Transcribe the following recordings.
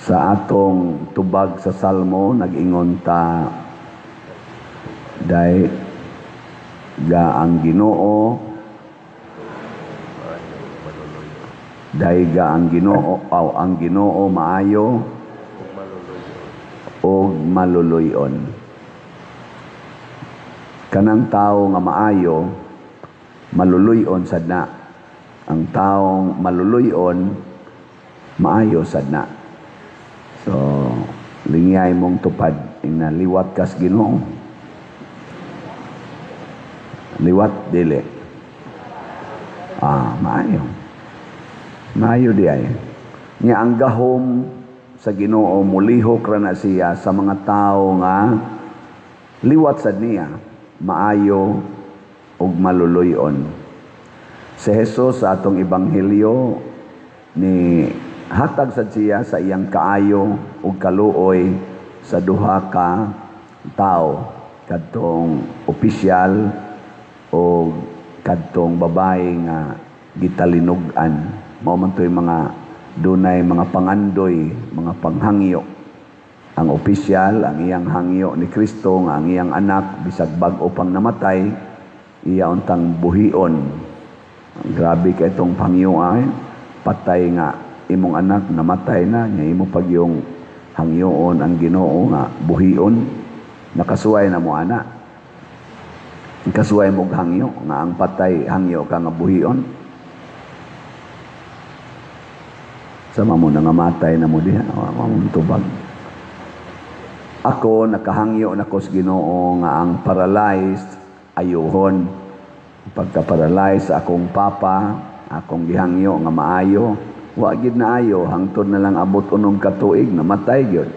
Sa atong tubag sa Salmo, nag-ingon ta, day ga ang Ginoo, day ga ang Ginoo, ang Ginoo maayo o maluluyon. Kanang tao nga maayo, maluluyon sad na. Ang taong maluluyon, maayo sad na. So, lingay mong tupad, inaliwat kas Ginoo. Liwat dili. Maayo. Maayo di ay. Nga ang gahom sa Ginoo mulihok ra na siya sa mga tao nga liwat sad niya, maayo ug maluluyon. Si Jesus sa atong ebanghelyo ni hatag sad siya sa iyang kaayo ug kaluoy sa duha ka tao, kadtong opisyal o kadtong babae nga gitalinog-an. Mao man toy mga dunay mga pangandoy, mga panghangyo. Ang opisyal, ang iyang hangyo ni Kristo nga ang iyang anak bisag bag-o pang namatay, iya untang buhion. Grabe kay itong pangyo ay patay nga imong anak namatay na, nya imo pag yung hangyoon ang Ginoo nga buhion, nakasuway na mo ana. Kasuway mo hangyo nga ang patay hangyo ka nga buhion. Sama mo na nga matay na mo diha, mamong tubag. Ako nakahangyo na ko sa Ginoo nga ang paralyzed ayuhon. Pagka-paralyzed sa akong papa, akong gihangyo nga maayo, wa gid na ayo hangtod na lang abot 6 ka tuig namatay gyud.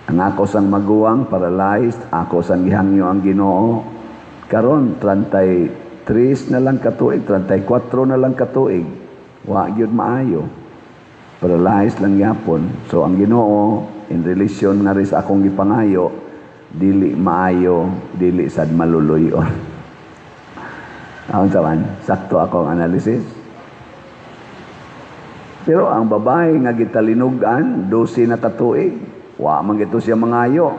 Ang ako sang maguwang paralyzed, ako sang gihangyo ang Ginoo. Karon 33 na lang ka tuig, 34 na lang ka tuig. Wa gyud maayo. Paralyzed lang yapon. So ang Ginoo in relation nga rin sa akong gipangayo, dili maayo, dili sad maluluyon. Ang tawan, sakto akong analysis. Pero ang babae nga gitalinugan, 12 na katuig, wa man gito siya mangayo.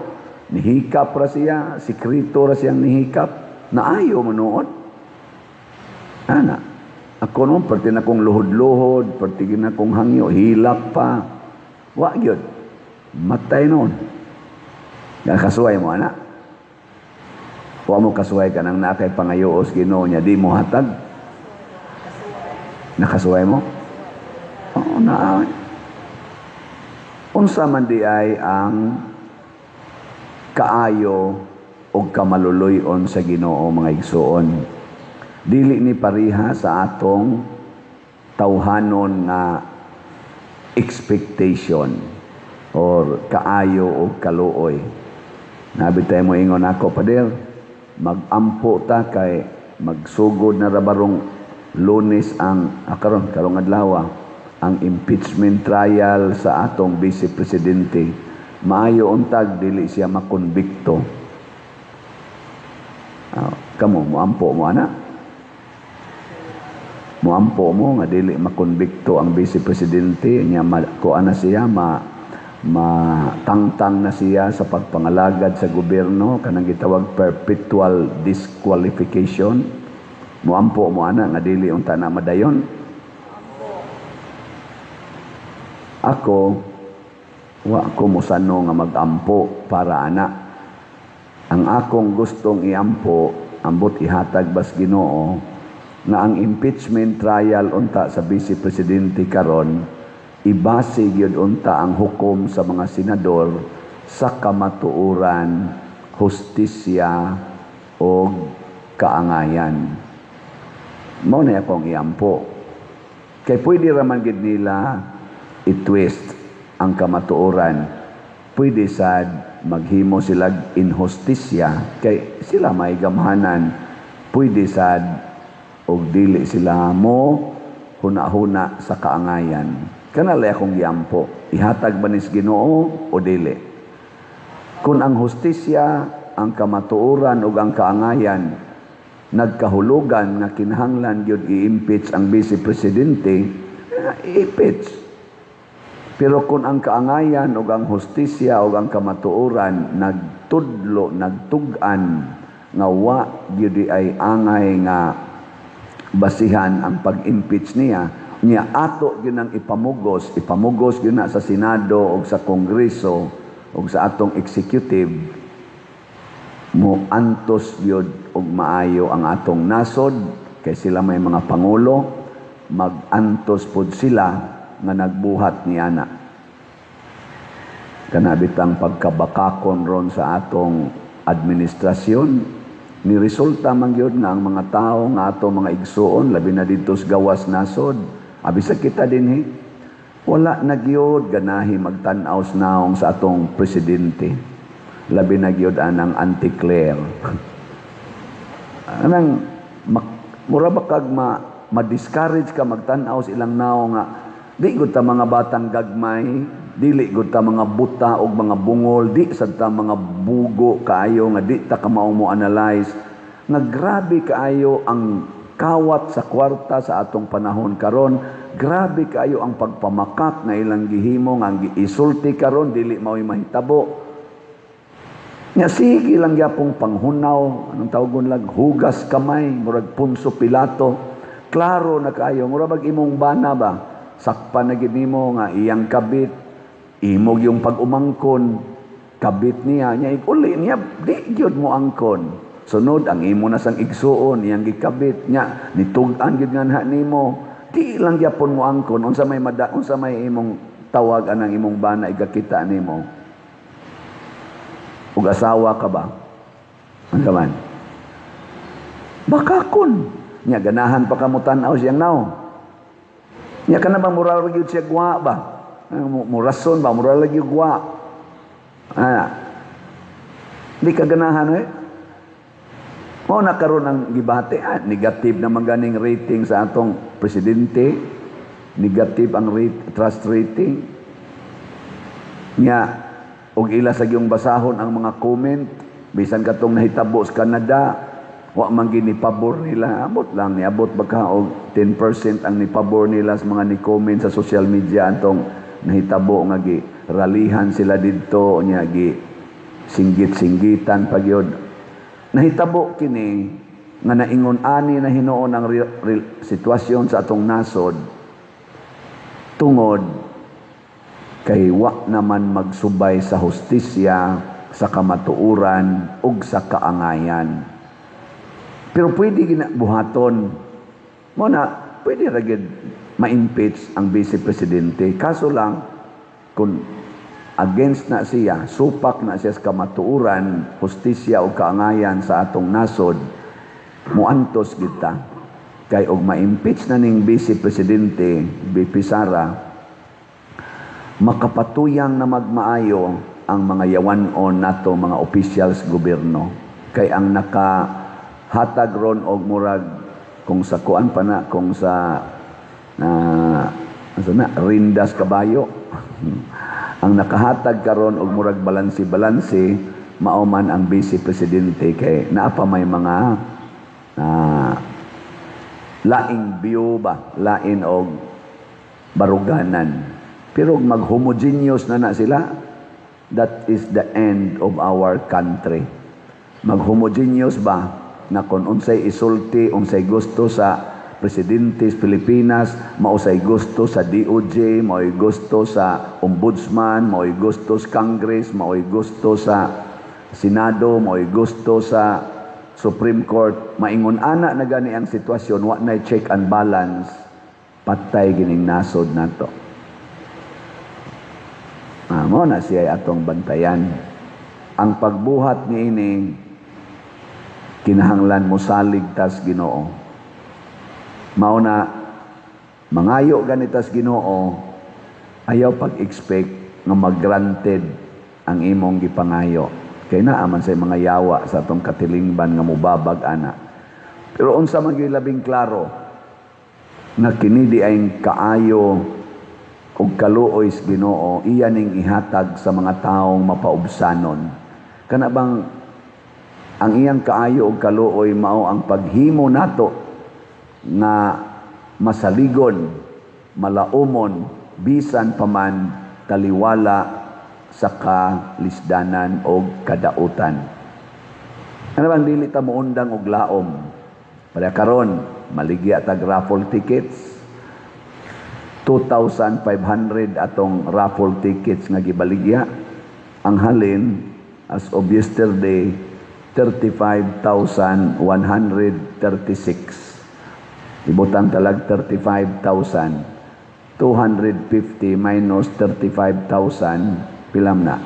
Nihikap ra siya, sikrito ra siyang nihikap, naayo manuot. Ana, ako noon, perti na kong luhod-luhod, perti na kong hangyo, hilak pa. Wa gyud, matay noon. Nakasuway mo, anak. Wa mo kasuway ka nang nakay pangayoos Ginoo niya, di mo hatag. Nakasuway mo? Oo, na. Unsa man di ay ang kaayo o kamaluluyon sa Ginoo mga igsoon. Dili ni pariha sa atong tawhanon na expectation or kaayo o kaluoy. Nabitay mo ingon ako, Pader, mag-ampo ta kay magsugod na rabarong Lunes ang karong adlaw ang impeachment trial sa atong Vice Presidente. Maayo untag dili siya makonbikto. Kamo moampo mo ana? Moampo mo nga dili makonbikto ang Vice Presidente nya ko ana siya matangtang na siya sa pagpangalagad sa gobyerno, kanang gitawag perpetual disqualification. Muampo mo ana nga dili unta na madayon. Ako wa ko musano nga magampo para ana. Ang akong gustong iampo ambot ihatag bas Ginoo nga ang impeachment trial unta sa Vice Presidente karon ibase gyud unta ang hukom sa mga senador sa kamatuoran, hustisya o kaangayan. Mao na akong iampo. Kay pwede raman gid nila i-twist ang kamatuoran. Pwede sad maghimo sila inhustisya kay sila may gamhanan. Pwede sad og dili sila mo huna-huna sa kaangayan. Kanalay akong giampo, ihatag ba nis Ginoo o dili? Kung ang hustisya, ang kamatuoran o ang kaangayan nagkahulugan nga kinahanglan gyud i-impeach ang Vice Presidente, i-impeach. Pero kung ang kaangayan o ang hustisya o ang kamatuoran nagtudlo, nagtugan nga wa gyud ay angay nga basihan ang pag-impeach niya ato gyud ang ipamugos gyud na sa Senado o sa Kongreso o sa atong executive mo antos gyud og maayo ang atong nasod kay sila may mga pangulo mag-antos pod sila nga nagbuhat ni ana kanabitang pagkabakakon ron sa atong administrasyon ni resulta man gyud nga ang mga tao nga ato mga igsuon labi na didto sa gawas nasod abisa kita dinhi wala na gyud ganahi magtan-aw naong sa atong presidente labi na gyud anang anti-Claire anang mura ba kag ma-discourage ka magtan-aw sa ilang naong nga di gud ta mga batang gagmay dili gud ta mga buta og mga bungol di sad ta mga bugo kaayo nga di ta ka mao mo analyze nga grabe kaayo ang kawat sa kwarta sa atong panahon karon grabe kaayo ang pagpamakak nga ilang gihimo nga giisulti karon dili mao'y mahitabo nya sige lang gyapong panghunaw anong tawgon lang hugas kamay murag Punso Pilato klaro na kaayo murag imong bana ba sakpa na gid nimo nga iyang kabit imog yung pag-umangkon kabit niya uli niya di gyud mo angkon sunod ang imo na sang igsuon iyang gikabit niya nitug-an gyud nga nimo di lang gyapon mo angkon unsa may imong tawag anang imong bana igakita nimo ug asawa ka ba ano man bakakon niya ganahan pa ka mo tan-aw siyang naw niya kana bang mural gyud siya gwa ba murason ba mura lagi gwa di kaganahan mo nakaroon ng gibate negative na maganing rating sa atong presidente negative ang trust rating niya og ila sa gyung basahon ang mga comment bisan katong nahitabo sa Canada wa man gini pabor nila abot lang niabot baka og 10% ang nipabor nila sa mga ni comment sa social media antong nahitabo nga gi ralihan sila didto nya gi singgit-singgitan pagyod nahitabo kini nga naingon ani na hinuon ang sitwasyon sa atong nasod tungod kay wa naman magsubay sa hustisya sa kamatuoran ug sa kaangayan pero pwede ginabuhaton mo na pwede ra gid ma-impeach ang Vice Presidente. Kaso lang, kung against na siya, supak na siya sa kamatuuran, hustisya o kaangayan sa atong nasod, muantos kita. Kay og ma-impeach na ning Vice Presidente, VP Sara, makapatuyang na magmaayo ang mga yawanon nato mga officials gobyerno. Kay ang nakahatag ron og murag kung sa kuan pa na, kung sa rindas kabayo ang nakahatag karon og murag balansi mao man ang Vice Presidente kay naa pa may mga laing view ba lain og baruganan pero mag-homogeneous na sila that is the end of our country mag-homogeneous ba na kung unsay isulti unsay gusto sa Presidente sa Pilipinas, mausay gusto sa DOJ, mao'y gusto sa Ombudsman, mao'y gusto sa Congress, mao'y gusto sa Senado, mao'y gusto sa Supreme Court. Maingon ana na gani ang sitwasyon, wa na check and balance, patay gining nasod nato. Mo na siya atong bantayan. Ang pagbuhat niini kinahanglan mo salig tas Ginoo. Mao na mangayo ganitas Ginoo ayaw pag-expect nga mag-granted ang imong gipangayo kay naa man say mga yawa sa atong katilingban nga mubabag ana pero unsa man gyud labing klaro na kini di ay kaayo ug kaluoy sa Ginoo iya ning ihatag sa mga taong mapaubsanon kana bang ang iyang kaayo ug kaluoy mao ang paghimo nato nga masaligon, malaumon, bisan paman taliwala sa kalisdanan o kadautan. Ano bang dili ta muundang og laom? Para karon maligya tag raffle tickets. 2,500 atong raffle tickets nga gibaligya. Ang halin as of yesterday 35,136. Ibutang talag 35,000. 250 minus 35,000 pilam na.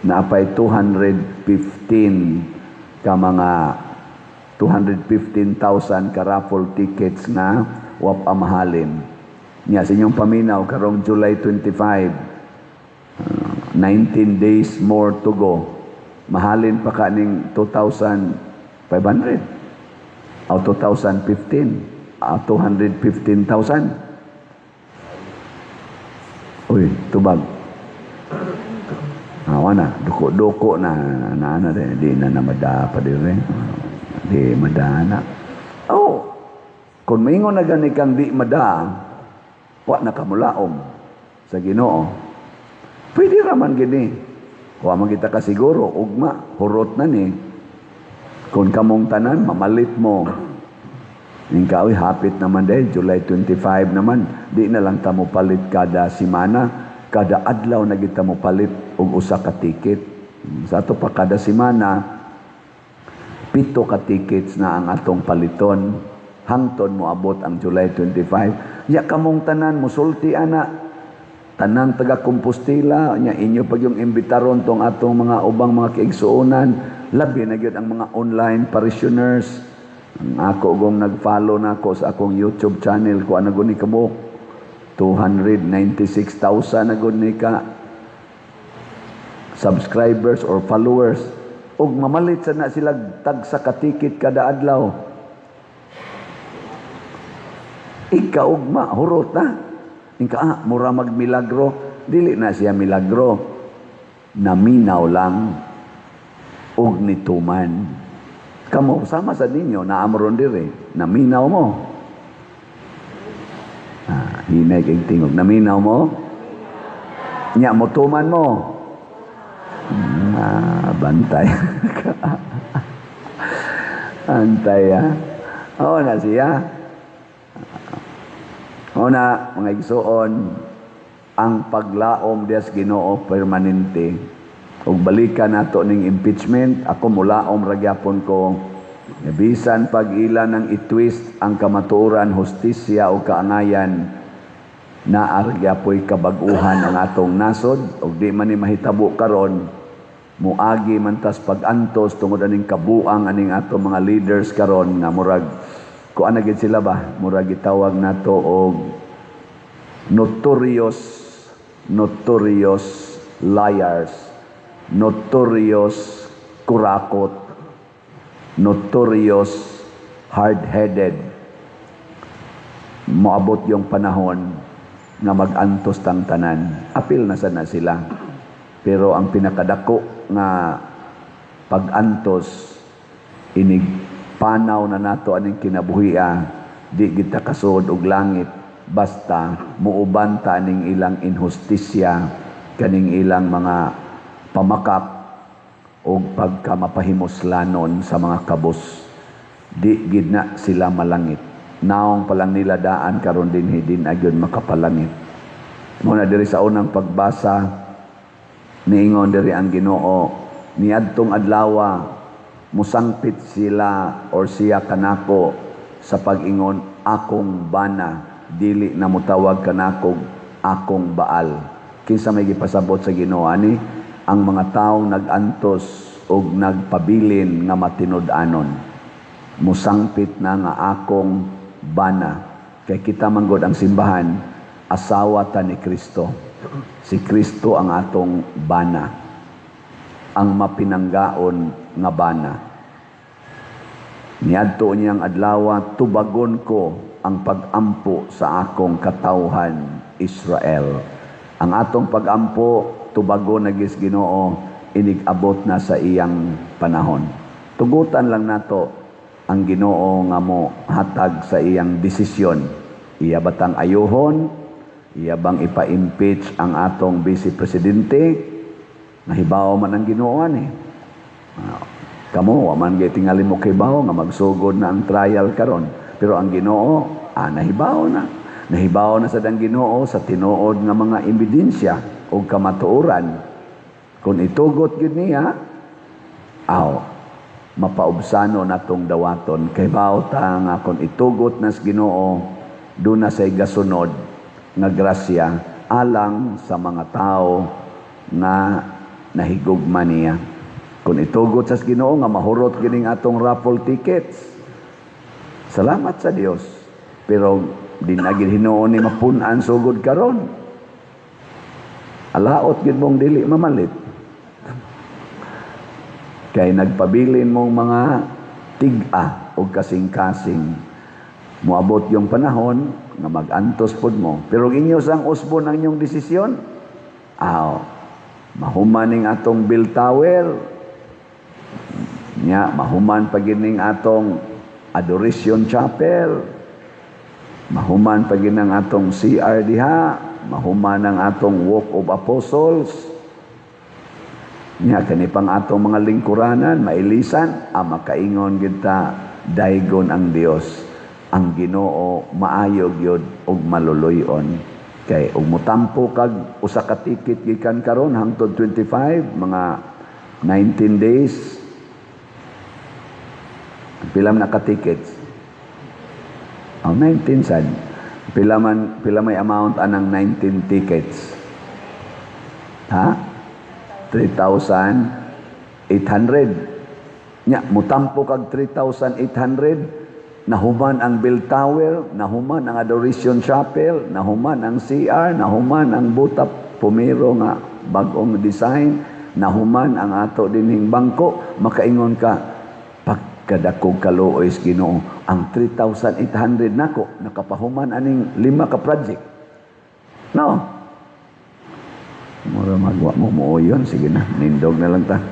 Naapay 215 ka mga 215,000 ka raffle tickets na wap amahalin. Nya sa inyong paminaw karong July 25, 19 days more to go. Mahalin pa kaning 2,500 o 2015 215,000. Uy, tubag. Awana, duko-duko na di na namada pa dire. Di madana. Oh, kung maingon na gani kang di mada, wa nakamulaom sa Ginoo. Pwede raman gini. Wa man kita kasiguro, ugma, hurot na ni. Kung kamong tanan, mamalit mo. Ikaw, hapit naman dahil, July 25 naman, di na lang tamo palit kada simana, kada adlaw na kita mo palit og usa ka ticket. Sa ato pa kada simana, 7 ka tickets na ang atong paliton. Hangton mo abot ang July 25. Ya kamong tanan, musulti ana, tanang taga Compostela, nya inyo pag yung imbitaron tong atong mga ubang mga kaigsuonan, labi na gyud ang mga online parishioners. Ako gong nag-follow na ako sa akong YouTube channel ko, ano guni ka mo? 296,000 na guni ka subscribers or followers. Ug mamalit sa na sila tag sa katikit kada adlaw. Ikaugma, hurot na. Inka, mura magmilagro. Dili na siya milagro. Naminaw lang. Og nituman. Kamu, sama sa ninyo, naamron dire. Naminaw mo. Hinay kayong tingog. Naminaw mo? Nya, mutuman mo. Bantay. Bantay, ha? Oo na siya. Una, mga igsuon, ang paglaom dias Ginoo permanente. Ug balikan nato ning impeachment, ako mulaom ragyapon ko. Bisan pag-ila ng itwist ang kamatuoran, hustisya o kaangayan na argyapoy kabag-uhan ang atong nasod ug di man ni mahitabo karon muagi man tas pag-antos tungod aning kabuang aning atong mga leaders karon nga murag kung ano gid sila ba, murag gitawag nato og notorious liars, notorious kurakot, notorious hard-headed. Moabot yung panahon nga mag-antos tang tanan. Apil na sana sila. Pero ang pinakadako nga pag-antos inig panaw na nato aning kinabuhia, di kita kasud og langit basta muubanta ning ilang inhustisya, kaning ilang mga pamakak o pagkamapahimuslanon sa mga kabus. Di gid na sila malangit. Naong palang nila daan karon dinhi din agyon makapalangit. Muna diri sa unang pagbasa niingon diri ang Ginoo, niadtong adlaw musangpit sila or siya kanako sa pag-ingon akong bana, dili na mutawag kanako akong Baal. Kinsa may gipasabot sa Ginoo ani? Ang mga tawo nag-antos og nagpabilin nga matinud-anon. Musangpit na nga akong bana. Kay kita manggod ang simbahan, asawa ta ni Kristo. Si Kristo ang atong bana. Ang mapinanggaon nga bana. Niadto niyang adlaw, tubagon ko ang pag-ampo sa akong katawhan Israel. Ang atong pag-ampo, tubagon na gis Ginoo, inig-abot na sa iyang panahon. Tugutan lang nato ang Ginoo nga mo hatag sa iyang desisyon. Iya batang ayuhon, iya bang ipa-impeach ang atong Vice Presidente, nahibaw man ang Ginoo ni. Kamo, wa man gay tingali mo kibaw nga magsugod na ang trial karon. Pero ang Ginoo, nahibaw na. Nahibaw na sa dang Ginoo sa tinuod nga mga ebidensya o kamatuoran. Kung itugot gid niya, mapaubsano natong dawaton. Kay bawta nga kung itugot nas Ginoo, doon na say gasunod nga grasya alang sa mga tao nga nahigugma niya. Kung itugot sa Ginoo nga mahurot gining atong raffle tickets, salamat sa Dios. Pero di na gid hinuon ni mapun-an sugod karon. Alaot gid mong dili mamalit. Kay nagpabilin mong mga tig-a o kasing-kasing. Muabot yung panahon nga mag-antos pod mo. Pero inyo sang usbon ang inyong desisyon, mahuman ning atong bell tower, mahuman pagining atong Adoration Chapel, mahuman paginang atong CR diha, mahuman ang atong Walk of Apostles, kani pang atong mga lingkuranan, mailisan, makaingon kita, daygon ang Dios, ang Ginoo maayog yod og maluluyon. Kay og mutampo kag usa ka ticket gikan karon hangtod 25, mga 19 days. Pila man naka-tickets? 19 sad. Pila may amount anang 19 tickets? 3,800. Mutampo kag 3,800. Nahuman ang bell tower, nahuman ang Adoration Chapel, nahuman ang CR, nahuman ang buta pumiro nga bag-ong design, nahuman ang ato dinhing bangko. Makaingon ka, pagkadakog kaluoy sa Ginoo, ang 3,800 nako nakapahuman aning 5 ka project. No. Mura magwa mo yun. Sige na, nindog na lang ta.